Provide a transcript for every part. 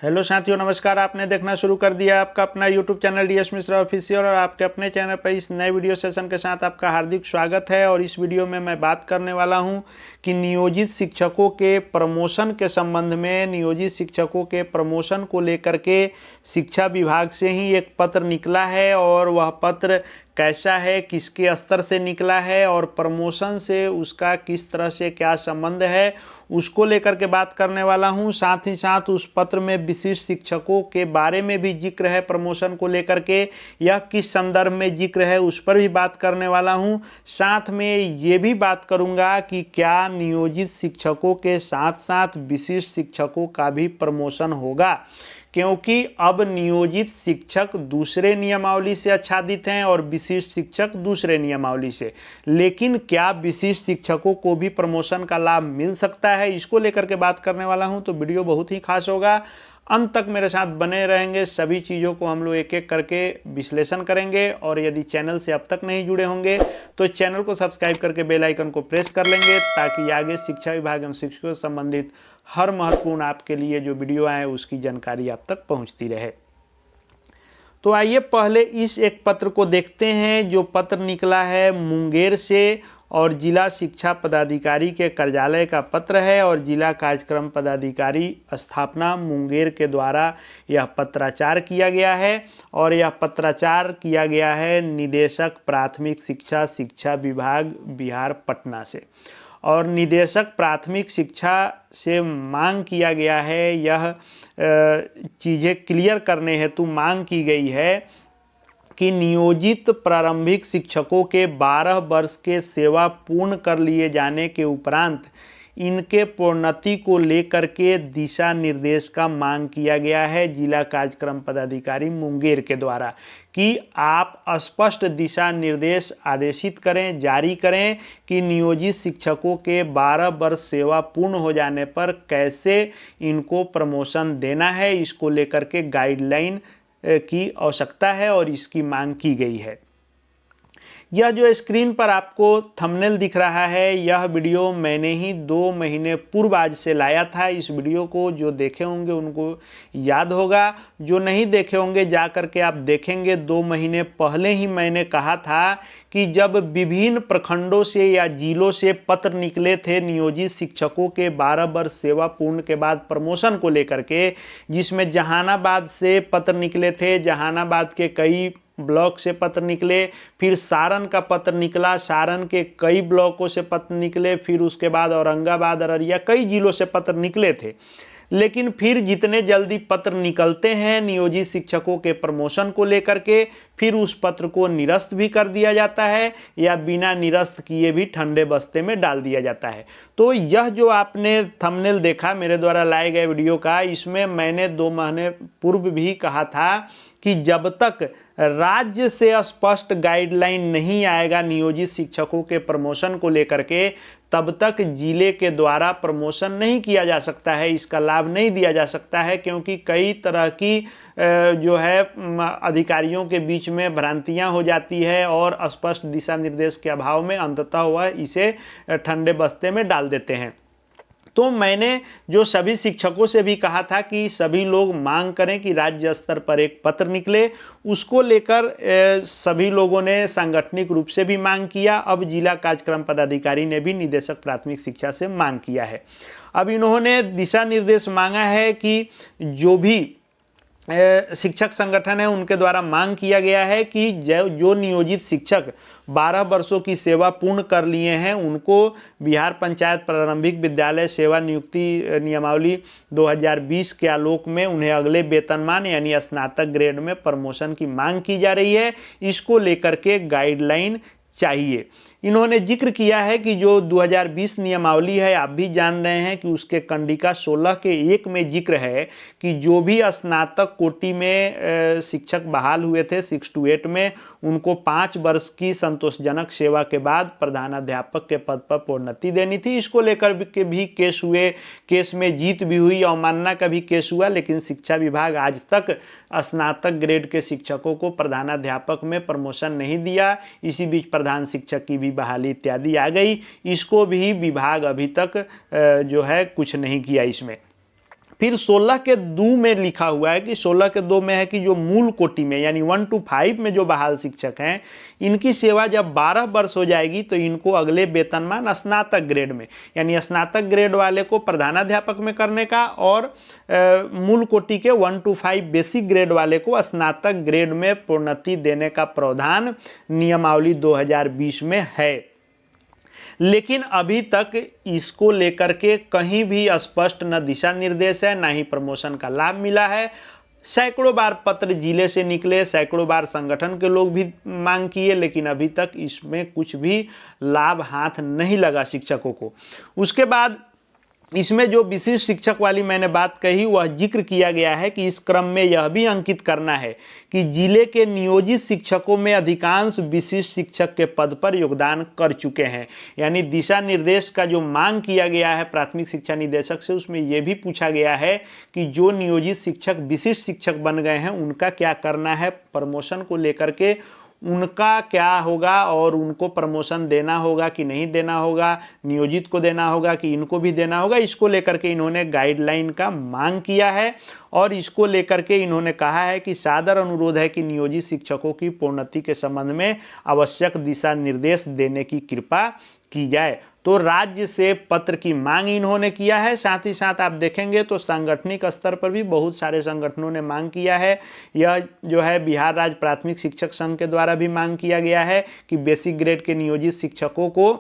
Hello साथियों, नमस्कार। आपने देखना शुरू कर दिया आपका अपना YouTube channel D S Mishra official और आपके अपने चैनल पर इस नए वीडियो सेशन के साथ आपका हार्दिक स्वागत है। और इस वीडियो में मैं बात करने वाला हूं कि नियोजित शिक्षकों के प्रमोशन के संबंध में। नियोजित शिक्षकों के प्रमोशन को लेकर के शिक्षा विभाग से ही एक पत्र निकला है और वह पत्र कैसा है, किसके स्तर से निकला है और प्रमोशन से उसका किस तरह से क्या संबंध है, उसको लेकर के बात करने वाला हूं। साथ ही साथ उस पत्र में विशिष्ट शिक्षकों के बारे में भी जिक्र है प्रमोशन को लेकर के, यह किस संदर्भ में जिक्र है उस पर भी बात करने वाला हूं। साथ में ये भी बात करूंगा कि क्या नियोजित शिक्षकों के साथ साथ विशिष्ट शिक्षकों का भी प्रमोशन होगा, क्योंकि अब नियोजित शिक्षक दूसरे नियमावली से आच्छादित हैं और विशिष्ट शिक्षक दूसरे नियमावली से। लेकिन क्या विशिष्ट शिक्षकों को भी प्रमोशन का लाभ मिल सकता है, इसको लेकर के बात करने वाला हूं। तो वीडियो बहुत ही खास होगा, अंत तक मेरे साथ बने रहेंगे। सभी चीज़ों को हम लोग एक एक करके विश्लेषण करेंगे। और यदि चैनल से अब तक नहीं जुड़े होंगे तो चैनल को सब्सक्राइब करके बेल आइकन को प्रेस कर लेंगे, ताकि आगे शिक्षा विभाग एवं शिक्षकों से संबंधित हर महत्वपूर्ण आपके लिए जो वीडियो आए उसकी जानकारी आप तक पहुंचती रहे। तो आइए पहले इस एक पत्र को देखते हैं, जो पत्र निकला है मुंगेर से और जिला शिक्षा पदाधिकारी के कार्यालय का पत्र है। और जिला कार्यक्रम पदाधिकारी स्थापना मुंगेर के द्वारा यह पत्राचार किया गया है। और यह पत्राचार किया गया है निदेशक प्राथमिक शिक्षा, शिक्षा विभाग बिहार पटना से। और निदेशक प्राथमिक शिक्षा से मांग किया गया है, यह चीज़ें क्लियर करने हेतु मांग की गई है कि नियोजित प्रारंभिक शिक्षकों के 12 वर्ष के सेवा पूर्ण कर लिए जाने के उपरांत इनके प्रोन्नति को लेकर के दिशा निर्देश का मांग किया गया है जिला कार्यक्रम पदाधिकारी मुंगेर के द्वारा, कि आप स्पष्ट दिशा निर्देश आदेशित करें, जारी करें कि नियोजित शिक्षकों के 12 वर्ष सेवा पूर्ण हो जाने पर कैसे इनको प्रमोशन देना है। इसको लेकर के गाइडलाइन की आवश्यकता है और इसकी मांग की गई है। यह जो स्क्रीन पर आपको थंबनेल दिख रहा है, यह वीडियो मैंने ही 2 महीने पूर्व आज से लाया था। इस वीडियो को जो देखे होंगे उनको याद होगा, जो नहीं देखे होंगे जा कर के आप देखेंगे। 2 महीने पहले ही मैंने कहा था कि जब विभिन्न प्रखंडों से या जिलों से पत्र निकले थे नियोजित शिक्षकों के 12 वर्ष सेवा पूर्ण के बाद प्रमोशन को लेकर के, जिसमें जहानाबाद से पत्र निकले थे, जहानाबाद के कई ब्लॉक से पत्र निकले, फिर सारण का पत्र निकला, सारण के कई ब्लॉकों से पत्र निकले, फिर उसके बाद औरंगाबाद, अररिया, कई जिलों से पत्र निकले थे। लेकिन फिर जितने जल्दी पत्र निकलते हैं नियोजित शिक्षकों के प्रमोशन को लेकर के, फिर उस पत्र को निरस्त भी कर दिया जाता है या बिना निरस्त किए भी ठंडे बस्ते में डाल दिया जाता है। तो यह जो आपने थंबनेल देखा मेरे द्वारा लाए गए वीडियो का, इसमें मैंने 2 महीने पूर्व भी कहा था कि जब तक राज्य से स्पष्ट गाइडलाइन नहीं आएगा नियोजित शिक्षकों के प्रमोशन को लेकर के, तब तक जिले के द्वारा प्रमोशन नहीं किया जा सकता है, इसका लाभ नहीं दिया जा सकता है। क्योंकि कई तरह की जो है अधिकारियों के बीच में भ्रांतियां हो जाती है और स्पष्ट दिशा निर्देश के अभाव में अंततः वह इसे ठंडे बस्ते में डाल देते हैं। तो मैंने जो सभी शिक्षकों से भी कहा था कि सभी लोग मांग करें कि राज्य स्तर पर एक पत्र निकले, उसको लेकर सभी लोगों ने सांगठनिक रूप से भी मांग किया। अब जिला कार्यक्रम पदाधिकारी ने भी निदेशक प्राथमिक शिक्षा से मांग किया है। अब इन्होंने दिशा निर्देश मांगा है कि जो भी शिक्षक संगठन है उनके द्वारा मांग किया गया है कि जो नियोजित शिक्षक 12 वर्षों की सेवा पूर्ण कर लिए हैं उनको बिहार पंचायत प्रारंभिक विद्यालय सेवा नियुक्ति नियमावली 2020 के आलोक में उन्हें अगले वेतनमान यानी स्नातक ग्रेड में प्रमोशन की मांग की जा रही है। इसको लेकर के गाइडलाइन चाहिए। इन्होंने जिक्र किया है कि जो 2020 नियमावली है, आप भी जान रहे हैं कि उसके कंडिका 16 के 1 में जिक्र है कि जो भी स्नातक कोटि में शिक्षक बहाल हुए थे 6 to 8 में, उनको 5 वर्ष की संतोषजनक सेवा के बाद प्रधानाध्यापक के पद पर प्रोन्नति देनी थी। इसको लेकर के भी केस हुए, केस में जीत भी हुई, अवमानना का भी केस हुआ। लेकिन शिक्षा विभाग आज तक स्नातक ग्रेड के शिक्षकों को प्रधानाध्यापक में प्रमोशन नहीं दिया। इसी बीच प्रधान शिक्षक की भी बहाली इत्यादि आ गई, इसको भी विभाग अभी तक जो है कुछ नहीं किया इसमें। फिर 16 के 2 में लिखा हुआ है कि 16 के 2 में है कि जो मूल कोटि में यानी 1 to 5 में जो बहाल शिक्षक हैं, इनकी सेवा जब 12 वर्ष हो जाएगी तो इनको अगले वेतनमान स्नातक ग्रेड में, यानी स्नातक ग्रेड वाले को प्रधानाध्यापक में करने का और मूल कोटि के 1 to 5 बेसिक ग्रेड वाले को स्नातक ग्रेड में प्रोन्नति देने का प्रावधान नियमावली 2020 में है। लेकिन अभी तक इसको लेकर के कहीं भी स्पष्ट न दिशा निर्देश है, ना ही प्रमोशन का लाभ मिला है। सैकड़ों बार पत्र जिले से निकले, सैकड़ों बार संगठन के लोग भी मांग किए, लेकिन अभी तक इसमें कुछ भी लाभ हाथ नहीं लगा शिक्षकों को। उसके बाद इसमें जो विशिष्ट शिक्षक वाली मैंने बात कही वह जिक्र किया गया है कि इस क्रम में यह भी अंकित करना है कि जिले के नियोजित शिक्षकों में अधिकांश विशिष्ट शिक्षक के पद पर योगदान कर चुके हैं। यानी दिशा निर्देश का जो मांग किया गया है प्राथमिक शिक्षा निदेशक से, उसमें यह भी पूछा गया है कि जो नियोजित शिक्षक विशिष्ट शिक्षक बन गए हैं उनका क्या करना है, प्रमोशन को लेकर के उनका क्या होगा और उनको प्रमोशन देना होगा कि नहीं देना होगा, नियोजित को देना होगा कि इनको भी देना होगा। इसको लेकर के इन्होंने गाइडलाइन का मांग किया है और इसको लेकर के इन्होंने कहा है कि सादर अनुरोध है कि नियोजित शिक्षकों की प्रोन्नति के संबंध में आवश्यक दिशा निर्देश देने की कृपा की जाए। तो राज्य से पत्र की मांग इन्होंने किया है। साथ ही साथ आप देखेंगे तो सांगठनिक स्तर पर भी बहुत सारे संगठनों ने मांग किया है। यह जो है बिहार राज्य प्राथमिक शिक्षक संघ के द्वारा भी मांग किया गया है कि बेसिक ग्रेड के नियोजित शिक्षकों को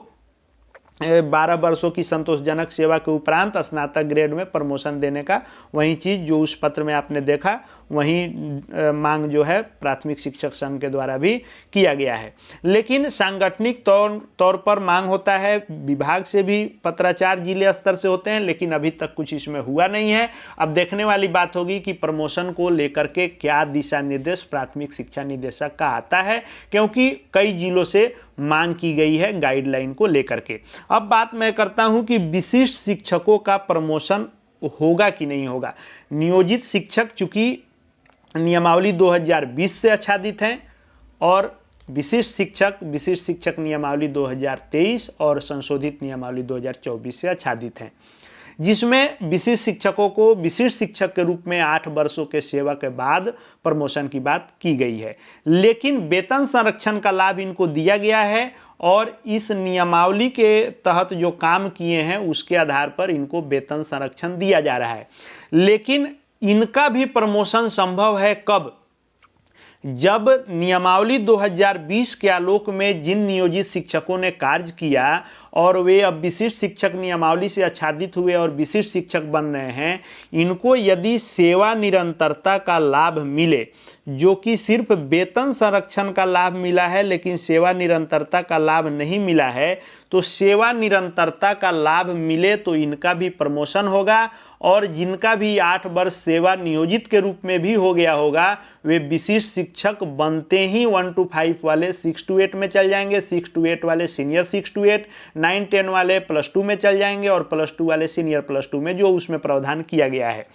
12 वर्षों की संतोषजनक सेवा के उपरांत स्नातक ग्रेड में प्रमोशन देने का, वही चीज़ जो उस पत्र में आपने देखा वही मांग जो है प्राथमिक शिक्षक संघ के द्वारा भी किया गया है। लेकिन सांगठनिक तौर पर मांग होता है, विभाग से भी पत्राचार जिले स्तर से होते हैं, लेकिन अभी तक कुछ इसमें हुआ नहीं है। अब देखने वाली बात होगी कि प्रमोशन को लेकर के क्या दिशा निर्देश प्राथमिक शिक्षा निदेशक का आता है, क्योंकि कई जिलों से मांग की गई है गाइडलाइन को लेकर के। अब बात मैं करता हूं कि विशिष्ट शिक्षकों का प्रमोशन होगा कि नहीं होगा। नियोजित शिक्षक चूंकि नियमावली 2020 से आच्छादित हैं और विशिष्ट शिक्षक नियमावली 2023 और संशोधित नियमावली 2024 से आच्छादित हैं, जिसमें विशिष्ट शिक्षकों को विशिष्ट शिक्षक के रूप में 8 वर्षों के सेवा के बाद प्रमोशन की बात की गई है। लेकिन वेतन संरक्षण का लाभ इनको दिया गया है और इस नियमावली के तहत जो काम किए हैं उसके आधार पर इनको वेतन संरक्षण दिया जा रहा है। लेकिन इनका भी प्रमोशन संभव है कब? जब नियमावली 2020 के आलोक में जिन नियोजित शिक्षकों ने कार्य किया और वे अब विशिष्ट शिक्षक नियमावली से आच्छादित हुए और विशिष्ट शिक्षक बन रहे हैं, इनको यदि सेवा निरंतरता का लाभ मिले, जो कि सिर्फ वेतन संरक्षण का लाभ मिला है लेकिन सेवा निरंतरता का लाभ नहीं मिला है, तो सेवा निरंतरता का लाभ मिले तो इनका भी प्रमोशन होगा और जिनका भी 8 वर्ष सेवा नियोजित के रूप में भी हो गया होगा, वे विशिष्ट शिक्षक बनते ही 1 to 5 वाले 6 to 8 में चल जाएंगे, 6 to 8 वाले सीनियर 6 to 8, 9, 10 वाले +2 में चल जाएंगे और +2 वाले सीनियर +2 में, जो उसमें प्रावधान किया गया है।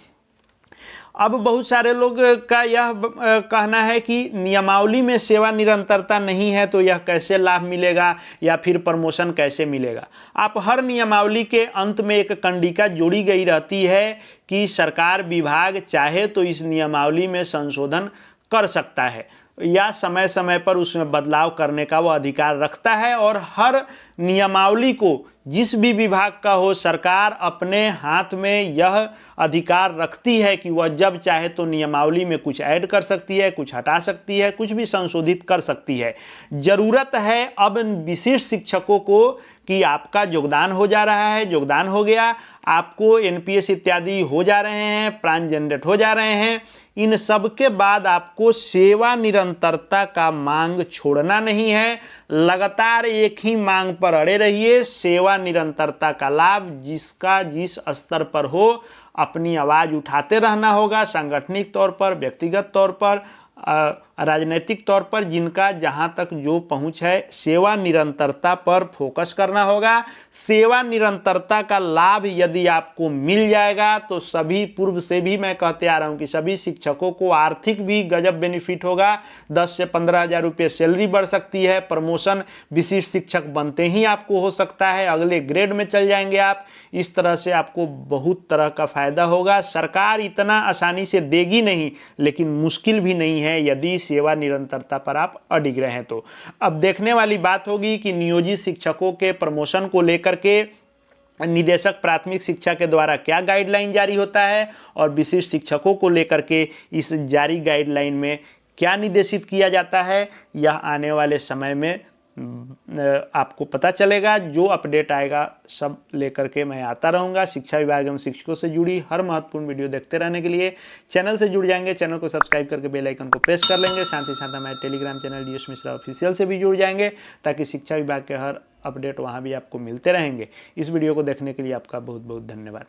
अब बहुत सारे लोग का यह कहना है कि नियमावली में सेवा निरंतरता नहीं है तो यह कैसे लाभ मिलेगा या फिर प्रमोशन कैसे मिलेगा। आप हर नियमावली के अंत में एक कंडिका जोड़ी गई रहती है कि सरकार विभाग चाहे तो इस नियमावली में संशोधन कर सकता है या समय समय पर उसमें बदलाव करने का वह अधिकार रखता है, और हर नियमावली को जिस भी विभाग का हो सरकार अपने हाथ में यह अधिकार रखती है कि वह जब चाहे तो नियमावली में कुछ ऐड कर सकती है, कुछ हटा सकती है, कुछ भी संशोधित कर सकती है। जरूरत है अब विशिष्ट शिक्षकों को कि आपका योगदान हो जा रहा है, योगदान हो गया, आपको एनपीएस इत्यादि हो जा रहे हैं, प्राण जनरेट हो जा रहे हैं, इन सब के बाद आपको सेवा निरंतरता का मांग छोड़ना नहीं है। लगातार एक ही मांग पर अड़े रहिए। सेवा निरंतरता का लाभ जिसका जिस स्तर पर हो अपनी आवाज़ उठाते रहना होगा, सांगठनिक तौर पर, व्यक्तिगत तौर पर, राजनीतिक तौर पर जिनका जहां तक जो पहुंच है, सेवा निरंतरता पर फोकस करना होगा। सेवा निरंतरता का लाभ यदि आपको मिल जाएगा तो सभी, पूर्व से भी मैं कहते आ रहा हूं कि सभी शिक्षकों को आर्थिक भी गजब बेनिफिट होगा। 10 से 15 हजार रुपये सैलरी बढ़ सकती है। प्रमोशन विशिष्ट शिक्षक बनते ही आपको हो सकता है, अगले ग्रेड में चल जाएंगे आप। इस तरह से आपको बहुत तरह का फायदा होगा। सरकार इतना आसानी से देगी नहीं, लेकिन मुश्किल भी नहीं है यदि सेवा निरंतरता पर आप अडिग रहे तो। अब देखने वाली बात होगी कि नियोजित शिक्षकों के प्रमोशन को लेकर के निदेशक प्राथमिक शिक्षा के द्वारा क्या गाइडलाइन जारी होता है और विशिष्ट शिक्षकों को लेकर के इस जारी गाइडलाइन में क्या निर्देशित किया जाता है। यह आने वाले समय में आपको पता चलेगा। जो अपडेट आएगा सब लेकर के मैं आता रहूँगा। शिक्षा विभाग एवं शिक्षकों से जुड़ी हर महत्वपूर्ण वीडियो देखते रहने के लिए चैनल से जुड़ जाएंगे। चैनल को सब्सक्राइब करके बेल आइकन को प्रेस कर लेंगे। साथ ही साथ हमारे Telegram channel DS Mishra official से भी जुड़ जाएंगे, ताकि शिक्षा विभाग के हर अपडेट वहाँ भी आपको मिलते रहेंगे। इस वीडियो को देखने के लिए आपका बहुत बहुत धन्यवाद।